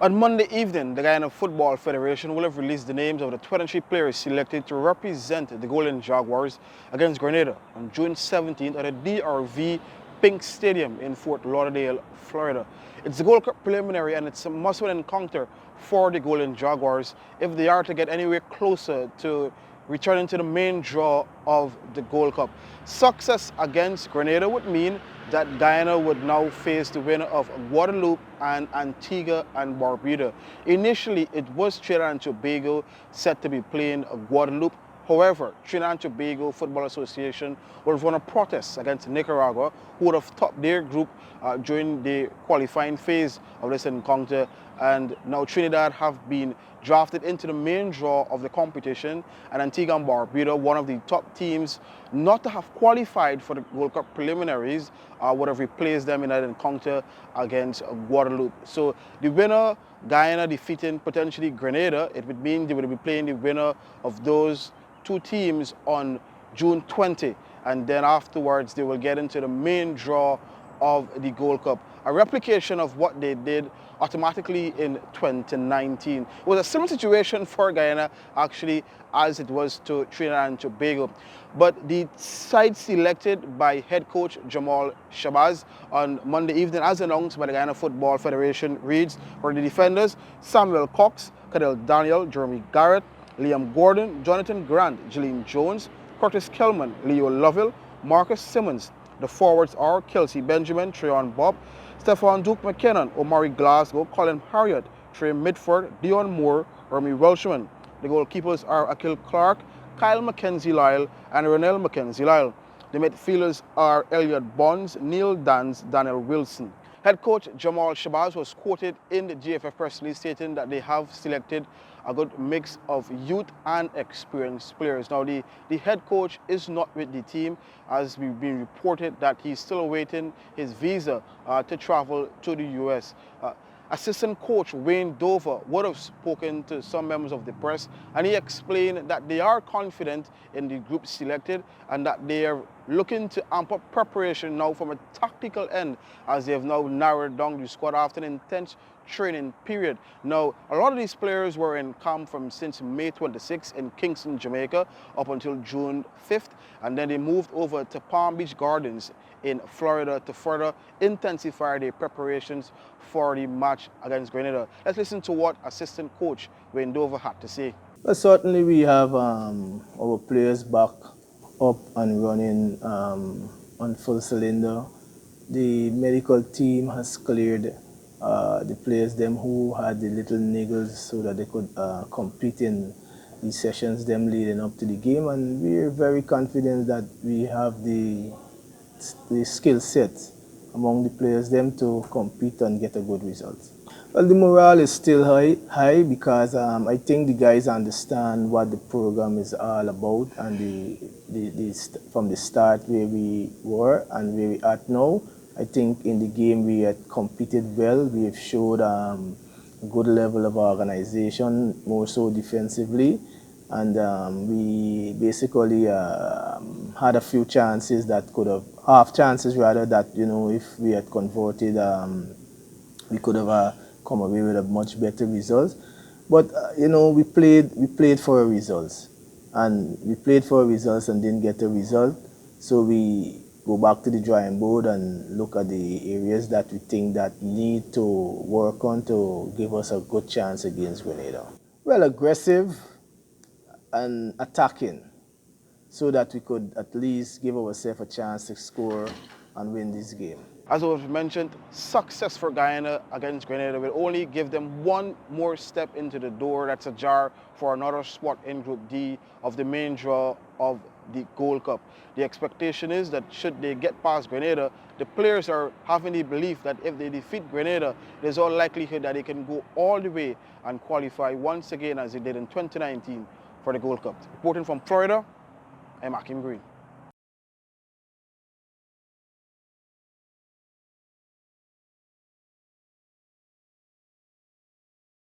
On Monday evening, the Guyana Football Federation will have released the names of the 23 players selected to represent the Golden Jaguars against Grenada on June 17th at the DRV PNK Stadium in Fort Lauderdale, Florida. It's the Gold Cup preliminary and it's a must-win encounter for the Golden Jaguars if they are to get anywhere closer to returning to the main draw of the Gold Cup. Success against Grenada would mean that Guyana would now face the winner of Guadeloupe and Antigua and Barbuda. Initially, it was Trinidad and Tobago set to be playing Guadeloupe. However, Trinidad and Tobago Football Association will run a protest against Nicaragua, who would have topped their group during the qualifying phase of this encounter. And now Trinidad have been drafted into the main draw of the competition, and Antigua and Barbuda, one of the top teams not to have qualified for the World Cup preliminaries, would have replaced them in that encounter against Guadeloupe. So the winner, Guyana defeating potentially Grenada, it would mean they would be playing the winner of those two teams on June 20, and then afterwards they will get into the main draw of the Gold Cup. A replication of what they did automatically in 2019. It was a similar situation for Guyana actually as it was to Trinidad and Tobago. But the side selected by head coach Jamal Shabazz on Monday evening, as announced by the Guyana Football Federation, reads: for the defenders, Samuel Cox, Cadell Daniel, Jeremy Garrett, Liam Gordon, Jonathan Grant, Jeline Jones, Curtis Kelman, Leo Lovell, Marcus Simmons. The forwards are Kelsey Benjamin, Treon Bob, Stefan Duke McKinnon, Omari Glasgow, Colin Harriott, Trey Midford, Dion Moore, Emery Welshman. The goalkeepers are Akil Clark, Kyle Mackenzie-Lyle, and Renell Mackenzie-Lyle. The midfielders are Elliot Bonds, Neil Dans, Daniel Wilson. Head coach Jamal Shabazz was quoted in the GFF press release stating that they have selected a good mix of youth and experienced players. Now, the head coach is not with the team, as we've been reported that he's still awaiting his visa to travel to the US. Assistant coach Wayne Dover would have spoken to some members of the press, and he explained that they are confident in the group selected and that they are looking to amp up preparation now from a tactical end, as they have now narrowed down the squad after an intense training period. Now, a lot of these players were in camp since May 26th in Kingston, Jamaica, up until June 5th, and then they moved over to Palm Beach Gardens in Florida to further intensify their preparations for the match against Grenada. Let's listen to what assistant coach Wayne Dover had to say. Well, certainly we have our players back up and running on full cylinder. The medical team has cleared the players them who had the little niggles so that they could compete in the sessions them leading up to the game, and we're very confident that we have the skill set among the players them to compete and get a good result. Well, the morale is still high because I think the guys understand what the program is all about, and from the start where we were and where we are now. I think in the game we had competed well. We have showed a good level of organization, more so defensively, and we basically had a few chances that could have, half chances rather, that, you know, if we had converted, we could have come away with a much better result. But you know, we played for results, and we played for results and didn't get a result. So we go back to the drawing board and look at the areas that we think that need to work on to give us a good chance against Grenada. Well, aggressive and attacking, so that we could at least give ourselves a chance to score and win this game. As was mentioned, success for Guyana against Grenada will only give them one more step into the door that's ajar for another spot in Group D of the main draw of the Gold Cup. The expectation is that should they get past Grenada, the players are having the belief that if they defeat Grenada, there's all likelihood that they can go all the way and qualify once again as they did in 2019 for the Gold Cup. Reporting from Florida, I'm Akeem Greene.